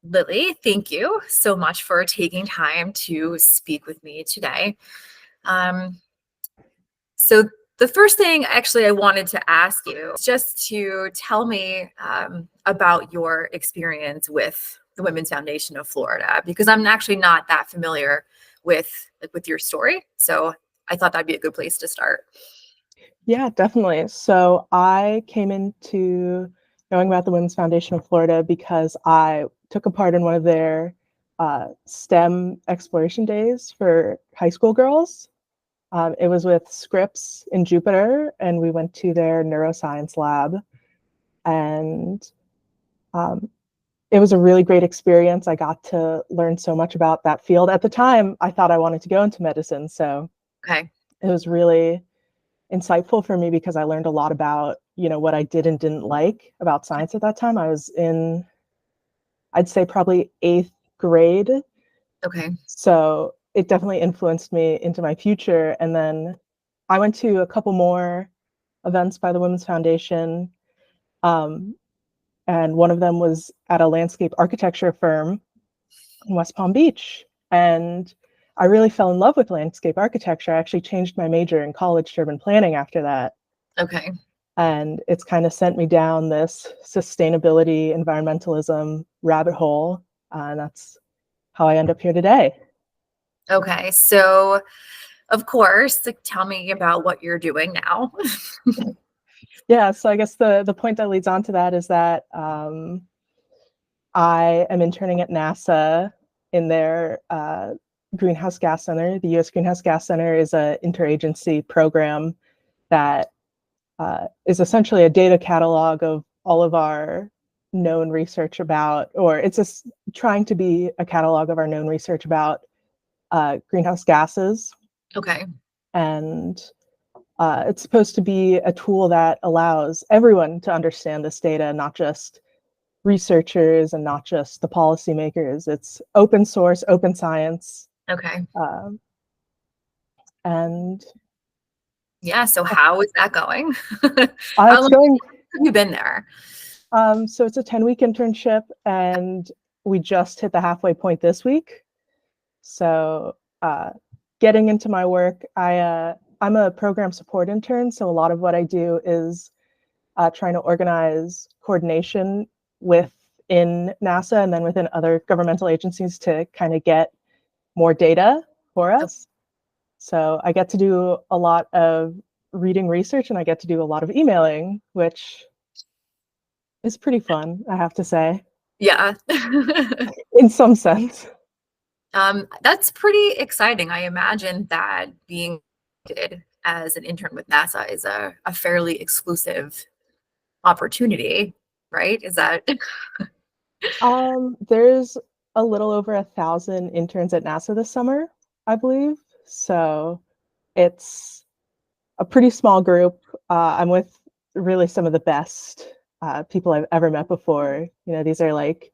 Lily, thank you so much for taking time to speak with me today. Um, so the first thing actually I wanted to ask you is just to tell me about your experience with the Women's Foundation of Florida, because I'm actually not that familiar with your story. So I thought that'd be a good place to start. Yeah, definitely. So I came into knowing about the Women's Foundation of Florida because I took a part in one of their STEM exploration days for high school girls. It was with Scripps in Jupiter, and we went to their neuroscience lab. And um, it was a really great experience. I got to learn so much about that field. At the time, I thought I wanted to go into medicine. So Okay. it was really insightful for me because I learned a lot about, what I did and didn't like about science at that time. I was in, I'd say probably 8th grade. Okay. So it definitely influenced me into my future. And then I went to a couple more events by the Women's Foundation. Um, and one of them was at a landscape architecture firm in West Palm Beach. And I really fell in love with landscape architecture. I actually changed my major in college to urban planning after that. Okay. And it's kind of sent me down this sustainability, environmentalism rabbit hole. And that's how I end up here today. Okay. So of course, like, tell me about what you're doing now. Yeah, so I guess the point that leads on to that is that I am interning at NASA in their Greenhouse Gas Center. The U.S. Greenhouse Gas Center is an interagency program that is essentially a data catalog of all of our known research about, or it's just trying to be a catalog of our known research about greenhouse gases. Okay. And it's supposed to be a tool that allows everyone to understand this data, not just researchers and not just the policymakers. It's open source, open science. Okay. Um, and Yeah. So how is that going? How it's long going. have you been there? So it's a 10-week internship, and we just hit the halfway point this week. So getting into my work, I'm a program support intern. So a lot of what I do is trying to organize coordination within NASA and then within other governmental agencies to kind of get more data for us. So I get to do a lot of reading research and I get to do a lot of emailing, which is pretty fun, I have to say, Yeah. in some sense. That's pretty exciting. I imagine that being as an intern with NASA is a fairly exclusive opportunity, right? Is that There's a little over 1,000 interns at NASA this summer, I believe. So it's a pretty small group. I'm with really some of the best people I've ever met before. These are like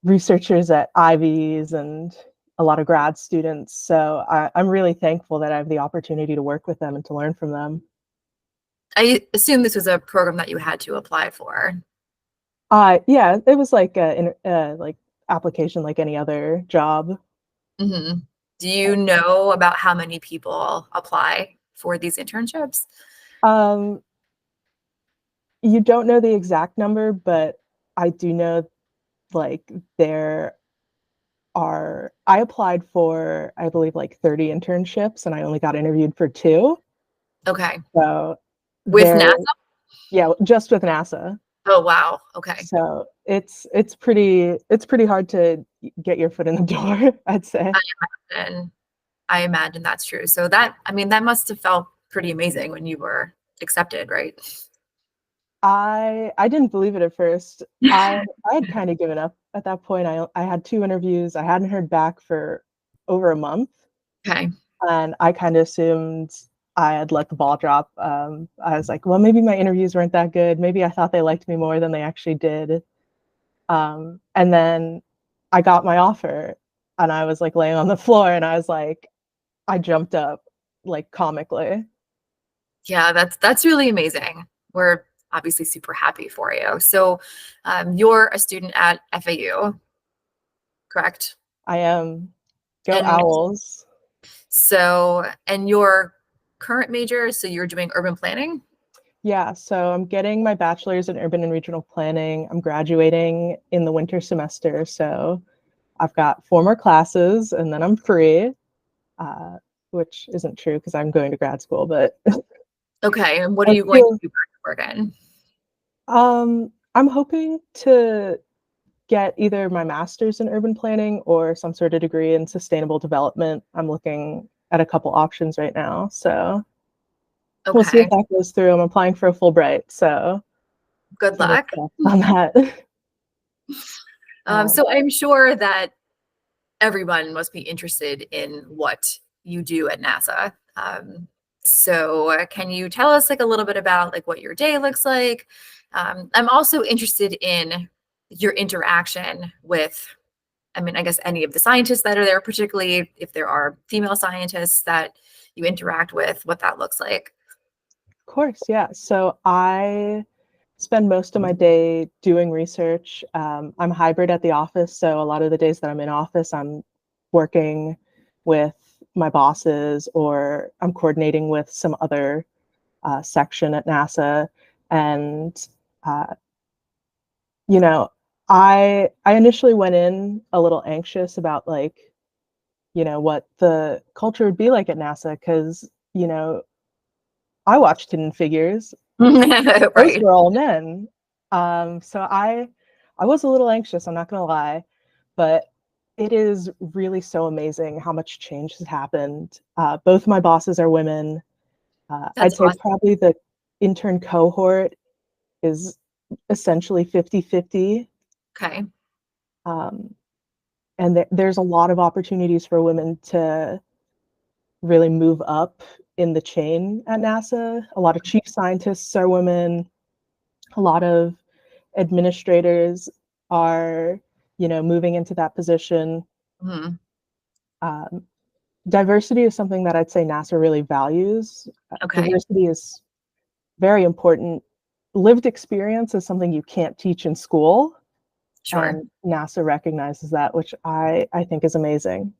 researchers at Ivies and a lot of grad students. So I'm really thankful that I have the opportunity to work with them and to learn from them. I assume this was a program that you had to apply for. Yeah, it was like like application like any other job. Hmm. Do you know about how many people apply for these internships? Um, you don't know the exact number, but I do know like there I applied for, I believe, like 30 internships and I only got interviewed for 2. Okay. So With there, NASA? yeah, just with NASA. Oh, wow. Okay. So it's pretty hard to get your foot in the door, I'd say. And I imagine that's true. So that, I mean, that must have felt pretty amazing when you were accepted, right? I didn't believe it at first. I had kind of given up at that point. I had 2 interviews. I hadn't heard back for over a month, Okay. and I kind of assumed I had let the ball drop. I was like, well, maybe my interviews weren't that good. Maybe I thought they liked me more than they actually did. And then I got my offer, and I was like laying on the floor, and I was like, I jumped up like comically. Yeah, that's really amazing. We're obviously super happy for you. So you're a student at FAU, correct? I am. Go And Owls. so, and your current major, so you're doing urban planning? Yeah, so I'm getting my bachelor's in urban and regional planning. I'm graduating in the winter semester, so I've got 4 more classes and then I'm free, which isn't true because I'm going to grad school, but Okay, and what are I you going to feel do back to work in? I'm hoping to get either my master's in urban planning or some sort of degree in sustainable development. I'm looking at a couple options right now, so we'll see if Okay, that goes through. I'm applying for a Fulbright, so good fingers luck. crossed on that. So I'm sure that everyone must be interested in what you do at NASA. So can you tell us like a little bit about like what your day looks like? I'm also interested in your interaction with, I mean, I guess any of the scientists that are there, particularly if there are female scientists that you interact with, what that looks like. Of course, yeah. So I spend most of my day doing research. I'm hybrid at the office, so a lot of the days that I'm in office, I'm working with my bosses or I'm coordinating with some other section at NASA. And uh, you know, I initially went in a little anxious about like, what the culture would be like at NASA because, I watched Hidden Figures. Those Right. were all men. So I was a little anxious, I'm not gonna lie, but it is really so amazing how much change has happened. Both my bosses are women. That's I'd say awesome. probably the intern cohort is essentially 50-50. Okay. Um, and there's a lot of opportunities for women to really move up in the chain at NASA. A lot of chief scientists are women. A lot of administrators are, moving into that position. Mhm. Um, Diversity is something that I'd say NASA really values. Okay. Diversity is very important. Lived experience is something you can't teach in school, Sure. and NASA recognizes that, which I think is amazing.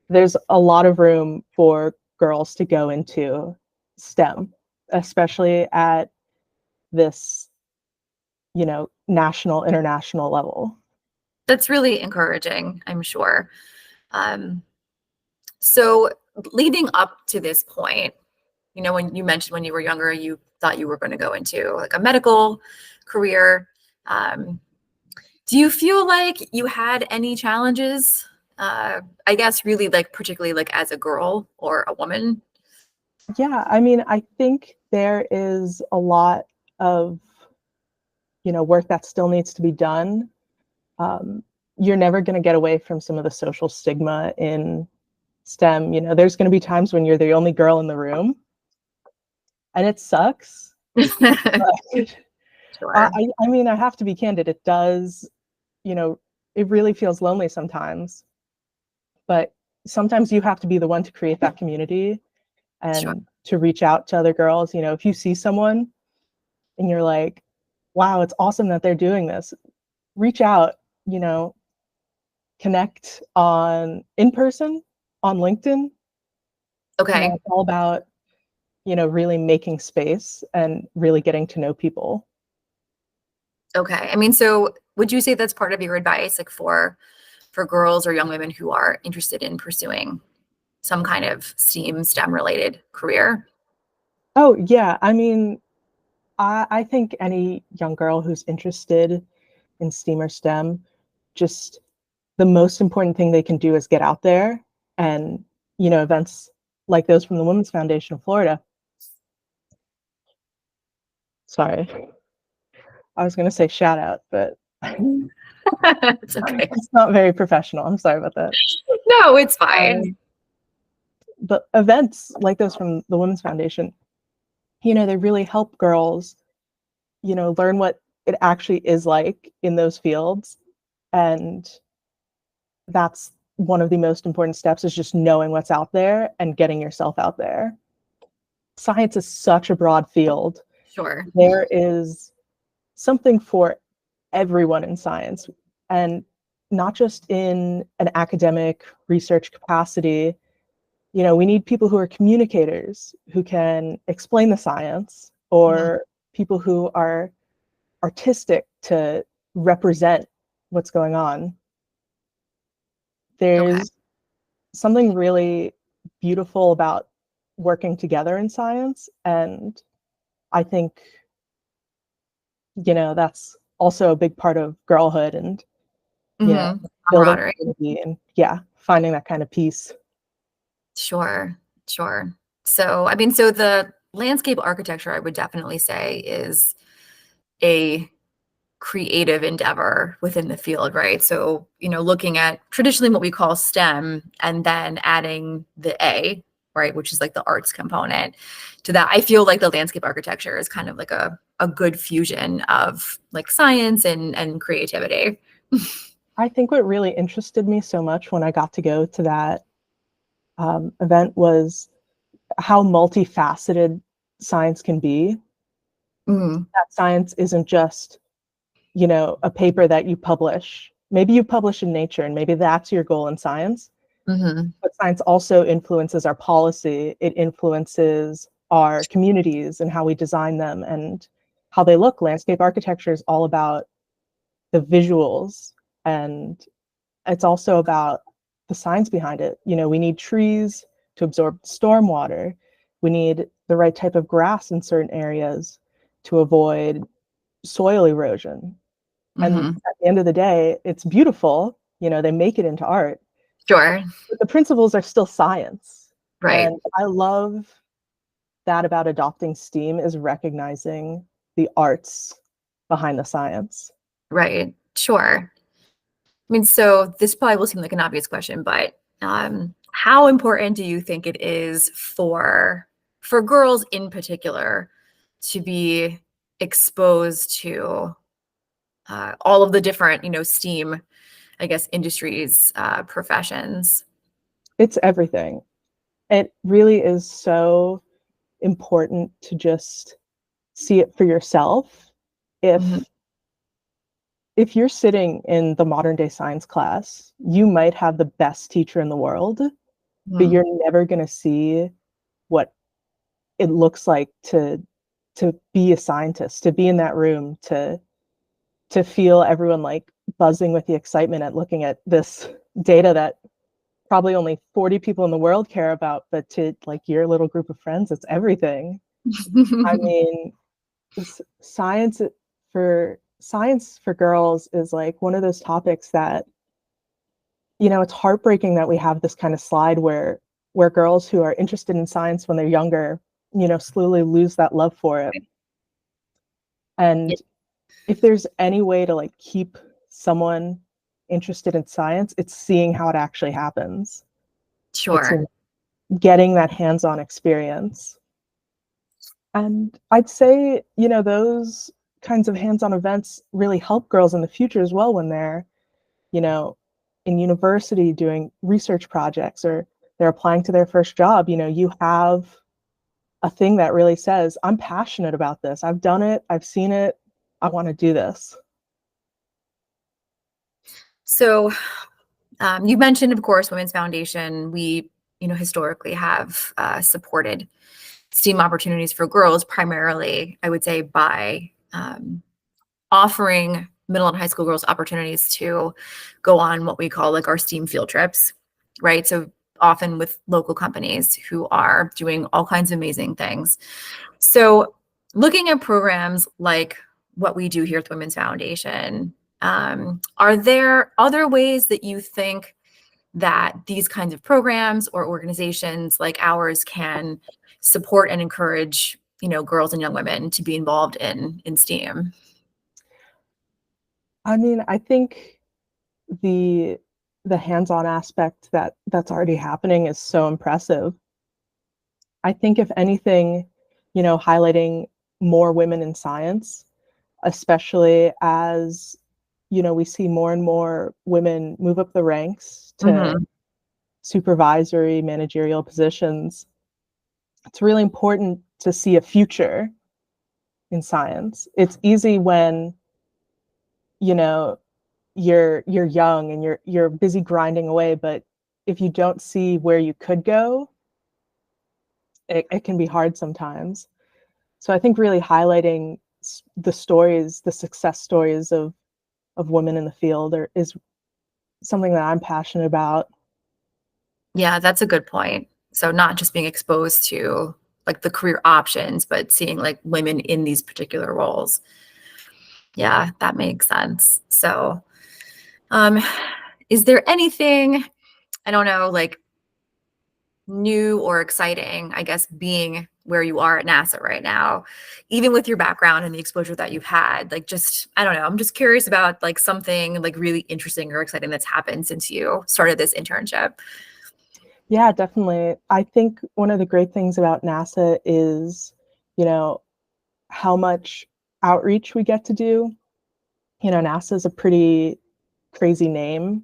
There's a lot of room for girls to go into STEM, especially at this, national, international level. That's really encouraging, I'm sure. Um, so leading up to this point, when you mentioned when you were younger, you thought you were going to go into like a medical career. Um, do you feel like you had any challenges? I guess really like particularly like as a girl or a woman. Yeah, I mean, I think there is a lot of, work that still needs to be done. Um, you're never going to get away from some of the social stigma in STEM. There's going to be times when you're the only girl in the room, and it sucks. But Sure. I mean, I have to be candid. It does, you know, it really feels lonely sometimes. But sometimes you have to be the one to create that community Sure. and to reach out to other girls. If you see someone and you're like, wow, it's awesome that they're doing this, reach out, you know, connect on in person on LinkedIn. Okay. It's all about, really making space and really getting to know people. Okay. I mean, so would you say that's part of your advice, like for girls or young women who are interested in pursuing some kind of STEM related career? Oh, yeah. I mean, I think any young girl who's interested in STEAM or STEM, just the most important thing they can do is get out there and, events like those from the Women's Foundation of Florida. Sorry, I was going to say shout out, but It's okay. it's not very professional. I'm sorry about that. No, it's fine. Um, but events like those from the Women's Foundation, they really help girls, learn what it actually is like in those fields. And that's one of the most important steps is just knowing what's out there and getting yourself out there. Science is such a broad field. Sure. There is something for everyone in science, and not just in an academic research capacity. We need people who are communicators, who can explain the science, or people who are artistic to represent what's going on. Okay. There's something really beautiful about working together in science, and I think that's also a big part of girlhood, and building Camaraderie. community, and finding that kind of peace. Sure. Sure. So, I mean, so the landscape architecture, I would definitely say, is a creative endeavor within the field, right? So, looking at traditionally what we call STEM and then adding the A, right, which is like the arts component to that. I feel like the landscape architecture is kind of like a good fusion of like science and creativity. I think what really interested me so much when I got to go to that event was how multifaceted science can be. Mm, That science isn't just, a paper that you publish. Maybe you publish in Nature, and maybe that's your goal in science. mhm, But science also influences our policy. It influences our communities and how we design them and how they look. Landscape architecture is all about the visuals, and it's also about the science behind it. We need trees to absorb stormwater. We need the right type of grass in certain areas to avoid soil erosion. And mhm. at the end of the day, it's beautiful. They make it into art, Sure. but the principles are still science. Right. And I love that about adopting STEAM, is recognizing the arts behind the science. Right. Sure. I mean, so this probably will seem like an obvious question, but how important do you think it is for girls in particular to be exposed to all of the different, STEAM, I guess, industries, professions? It's everything. It really is so important to just see it for yourself. Mhm, If you're sitting in the modern day science class, you might have the best teacher in the world, but mhm, you're never going to see what it looks like to be a scientist, to be in that room, to feel everyone like buzzing with the excitement at looking at this data that probably only 40 people in the world care about, but to like your little group of friends, it's everything. I mean, science for girls is like one of those topics that, it's heartbreaking that we have this kind of slide where girls who are interested in science when they're younger, slowly lose that love for it. Yeah, And if there's any way to like keep someone interested in science, it's seeing how it actually happens. It's sure. getting that hands-on experience. And I'd say, those kinds of hands-on events really help girls in the future as well when they're, you know, in university doing research projects, or they're applying to their first job. You have a thing that really says, I'm passionate about this. I've done it. I've seen it. I want to do this. So you mentioned, of course, Women's Foundation. We, historically have supported STEAM opportunities for girls, primarily, I would say, by offering middle and high school girls opportunities to go on what we call like our STEAM field trips, right? So often with local companies who are doing all kinds of amazing things. So looking at programs like what we do here at the Women's Foundation, are there other ways that you think that these kinds of programs or organizations like ours can support and encourage, girls and young women to be involved in STEAM? I mean, I think the the hands-on aspect that's already happening is so impressive. I think if anything, highlighting more women in science, especially as, we see more and more women move up the ranks to Hmm. supervisory managerial positions, it's really important to see a future. in science. It's easy when, you know, you're young and you're busy grinding away, but if you don't see where you could go, it can be hard sometimes. So I think really highlighting the stories, the success stories of women in the field is something that I'm passionate about. Yeah, that's a good point. So not just being exposed to like the career options, but seeing like women in these particular roles. Yeah, that makes sense. So, um, is there anything, I don't know, like new or exciting, I guess, being where you are at NASA right now, even with your background and the exposure that you've had, like just, I don't know, I'm just curious about like something like really interesting or exciting that's happened since you started this internship. Yeah, definitely. I think one of the great things about NASA is, you know, how much outreach we get to do. NASA is a pretty crazy name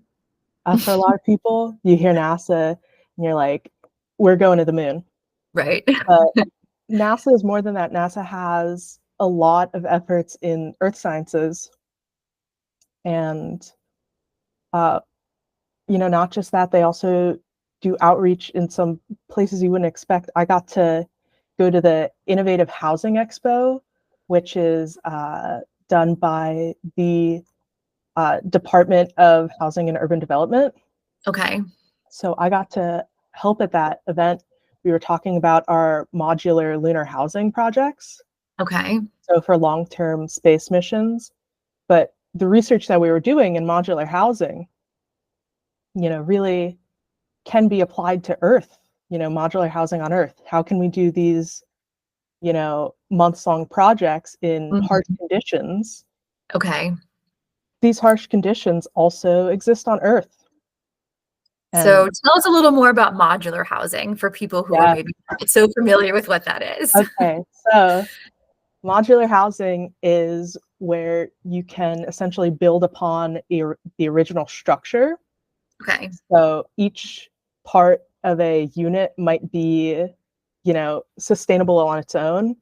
for a lot of people. You hear NASA and you're like, we're going to the moon. Right. But NASA is more than that. NASA has a lot of efforts in earth sciences. And, uh, not just that, they also do outreach in some places you wouldn't expect. I got to go to the Innovative Housing Expo, which is done by the Department of Housing and Urban Development. Okay. So I got to help at that event. We were talking about our modular lunar housing projects. Okay. So for long-term space missions. But the research that we were doing in modular housing, really can be applied to Earth, modular housing on Earth. How can we do these, months-long projects in harsh Mhm. conditions? Okay. These harsh conditions also exist on Earth. So And tell us a little more about modular housing for people who are yeah, maybe not so familiar with what that is. okay. So modular housing is where you can essentially build upon the original structure. Okay. So each part of a unit might be, sustainable on its own.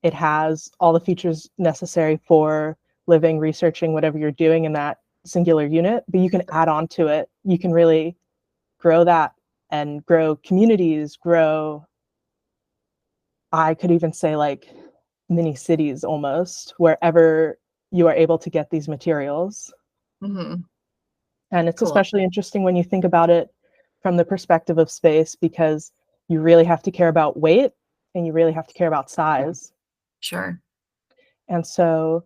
It has all the features necessary for living, researching, whatever you're doing in that singular unit, but you can add on to it. You can really grow that and grow communities, I could even say like mini cities almost, wherever you are able to get these materials. Hmm. And it's Cool. especially interesting when you think about it from the perspective of space, because you really have to care about weight and you really have to care about size. Sure. And so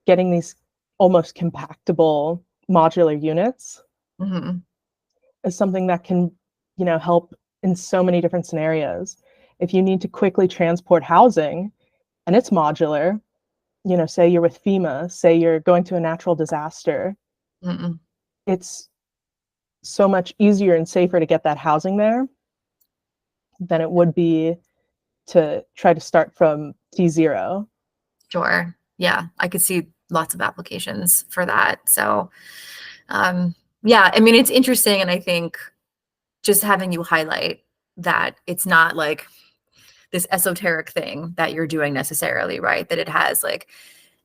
getting these almost compactable modular units Hmm. is something that can, help in so many different scenarios. If you need to quickly transport housing and it's modular, say you're with FEMA, say you're going to a natural disaster, Hmm. it's so much easier and safer to get that housing there than it would be to try to start from T0. Sure. Yeah, I could see lots of applications for that. So, um, yeah, I mean, it's interesting. And I think just having you highlight that it's not like this esoteric thing that you're doing necessarily, right? That it has like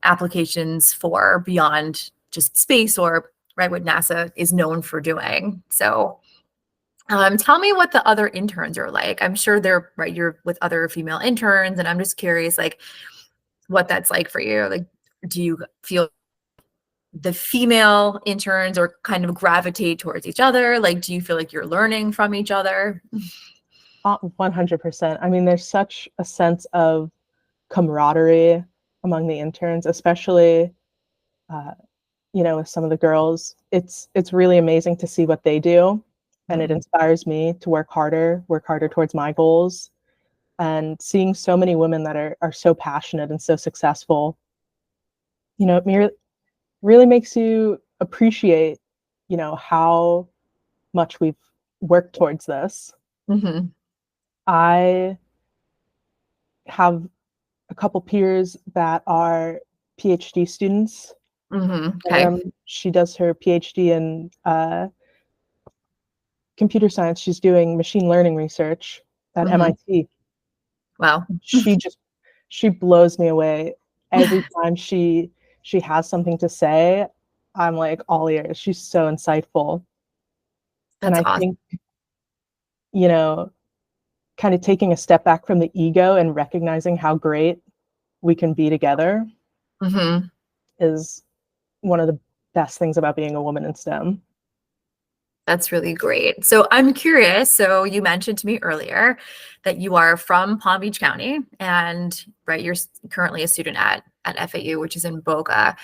applications for beyond just space or right what NASA is known for doing. So, tell me what the other interns are like. I'm sure they're right. You're with other female interns, and I'm just curious, like, what that's like for you. Like, do you feel the female interns or kind of gravitate towards each other? Like, do you feel like you're learning from each other? 100%. I mean, there's such a sense of camaraderie among the interns, especially uh, with some of the girls. It's really amazing to see what they do, and it Mhm. inspires me to work harder towards my goals. And seeing so many women that are so passionate and so successful, it really makes you appreciate, how much we've worked towards this. Mhm. I have a couple peers that are PhD students. Mhm. One of Okay. them, she does her PhD in computer science. She's doing machine learning research at Mhm. MIT. Wow. She just she blows me away every time she has something to say. I'm like all ears. She's so insightful. And That's I awesome. think, you know, kind of taking a step back from the ego and recognizing how great we can be together Hmm. is one of the best things about being a woman in STEM. That's really great. So I'm curious. So you mentioned to me earlier that you are from Palm Beach County, and right, you're currently a student at FAU, which is in Boca.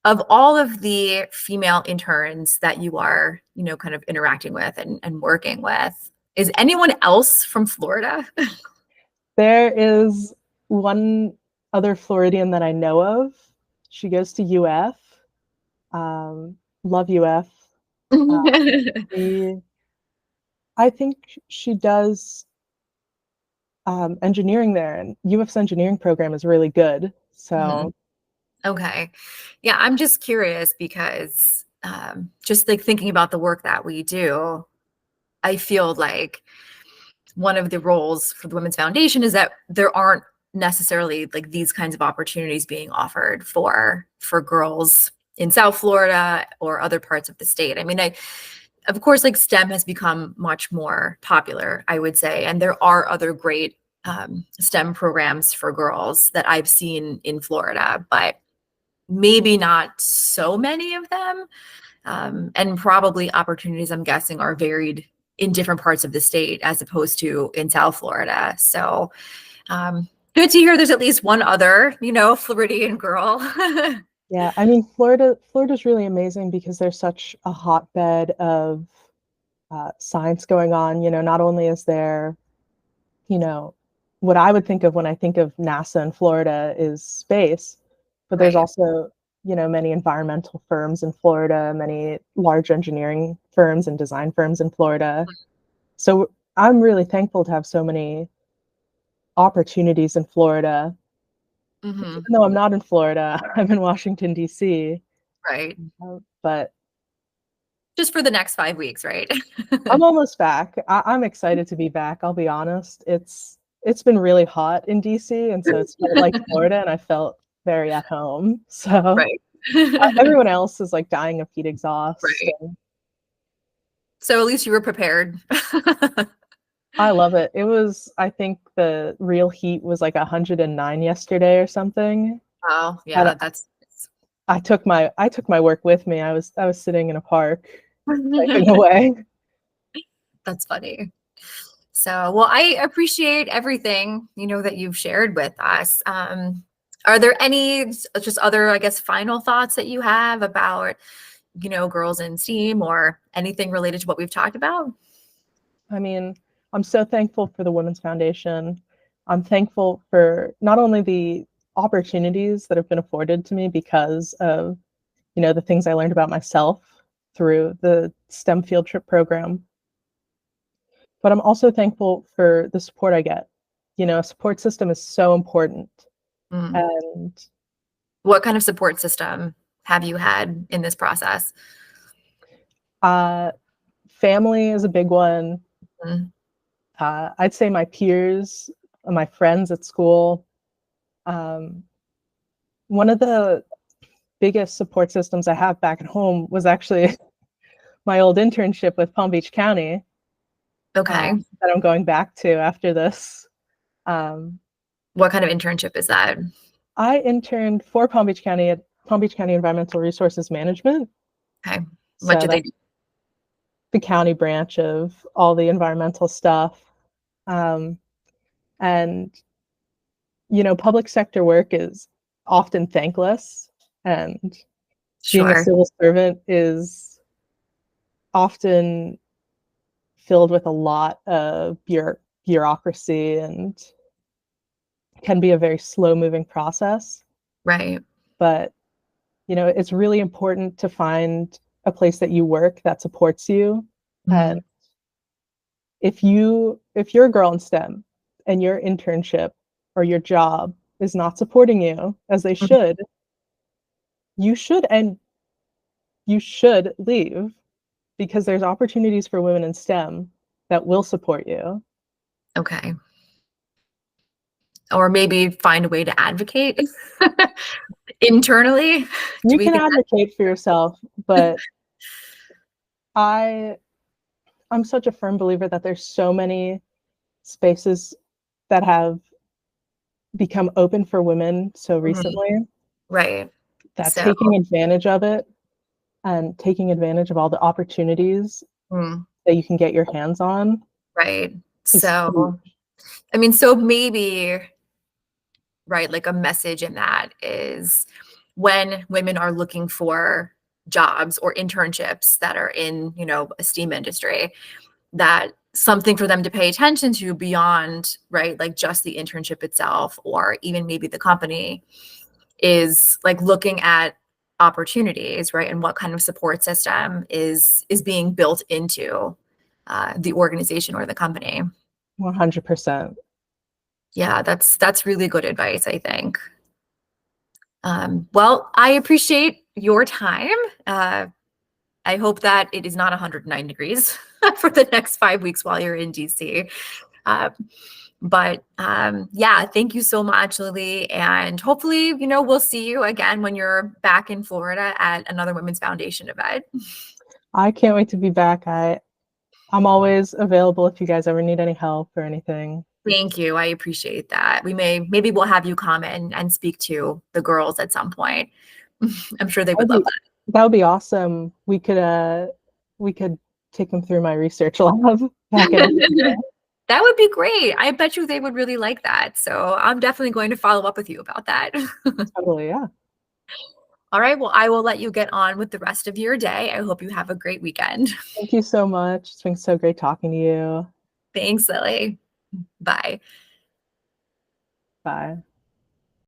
Of all of the female interns that you are, kind of interacting with and working with, is anyone else from Florida? There is one other Floridian that I know of. She goes to UF. Love UF. Uh, we, I think she does engineering there, and UF's engineering program is really good. Mhm. So Okay. Yeah, I'm just curious because just like thinking about the work that we do, I feel like one of the roles for the Women's Foundation is that there aren't necessarily like these kinds of opportunities being offered for girls in South Florida or other parts of the state. I mean, of course, like STEM has become much more popular, I would say, and there are other great STEM programs for girls that I've seen in Florida, but maybe not so many of them. And probably opportunities, I'm guessing, are varied in different parts of the state as opposed to in South Florida. So good to hear there's at least one other, Floridian girl. yeah, I mean, Florida's really amazing because there's such a hotbed of science going on. Not only is there, you know, what I would think of when I think of NASA in Florida is space, but there's Right. also, many environmental firms in Florida, many large engineering firms and design firms in Florida. So I'm really thankful to have so many opportunities in Florida. Hmm. Even though I'm not in Florida, I'm in Washington, D.C. Right. But Just for the next 5 weeks, right? I'm almost back. I'm excited to be back. I'll be honest. It's been really hot in DC, and so it's felt like Florida, and I felt very at home. So Right. everyone else is like dying of heat exhaust. Right. And So at least you were prepared. I love it. It was, I think the real heat was like 109 yesterday or something. Oh, And yeah, that's I took my work with me. I was sitting in a park typing away. that's funny. So, well, I appreciate everything, that you've shared with us. Are there any just other, I guess, final thoughts that you have about, girls in STEAM or anything related to what we've talked about? I mean, I'm so thankful for the Women's Foundation. I'm thankful for not only the opportunities that have been afforded to me because of, the things I learned about myself through the STEM field trip program, but I'm also thankful for the support I get. A support system is so important. Mm. And What kind of support system have you had in this process? uh, family is a big one. Mm. I'd say my peers, my friends at school. Um, One of the biggest support systems I have back at home was actually my old internship with Palm Beach County Okay. that I'm going back to after this. Um, What kind of internship is that? I interned for Palm Beach County at Palm Beach County Environmental Resources Management. Okay. What So do they that's do? the county branch of all the environmental stuff. Um, and, public sector work is often thankless, and being a Sure. civil servant is often filled with a lot of bureaucracy and can be a very slow moving process. Right. But, it's really important to find a place that you work that supports you. And Mhm. if you're a girl in STEM and your internship or your job is not supporting you as they Mhm. should, you should leave, because there's opportunities for women in STEM that will support you. Okay. or maybe find a way to advocate internally? Do You we can think advocate for yourself, but I'm such a firm believer that there's so many spaces that have become open for women so recently right? that So, taking advantage of it and taking advantage of all the opportunities mm, that you can get your hands on right. is So, huge. I mean, so maybe, right, like a message in that is when women are looking for jobs or internships that are in, a STEAM industry, that something for them to pay attention to beyond, right, like just the internship itself, or even maybe the company, is like looking at opportunities, right, and what kind of support system is being built into the organization or the company. 100%. Yeah, that's really good advice, I think. Well, I appreciate your time. I hope that it is not 109 degrees for the next 5 weeks while you're in DC. Uh, but yeah, thank you so much, Lily. And hopefully, we'll see you again when you're back in Florida at another Women's Foundation event. I can't wait to be back. I'm always available if you guys ever need any help or anything. Thank you. I appreciate that. Maybe we'll have you come and speak to the girls at some point. I'm sure they would love that. That would be awesome. We could take them through my research lab back at That would be great. I bet you they would really like that. So I'm definitely going to follow up with you about that. Totally, yeah. All right. Well, I will let you get on with the rest of your day. I hope you have a great weekend. Thank you so much. It's been so great talking to you. Thanks, Lily. Bye. Bye.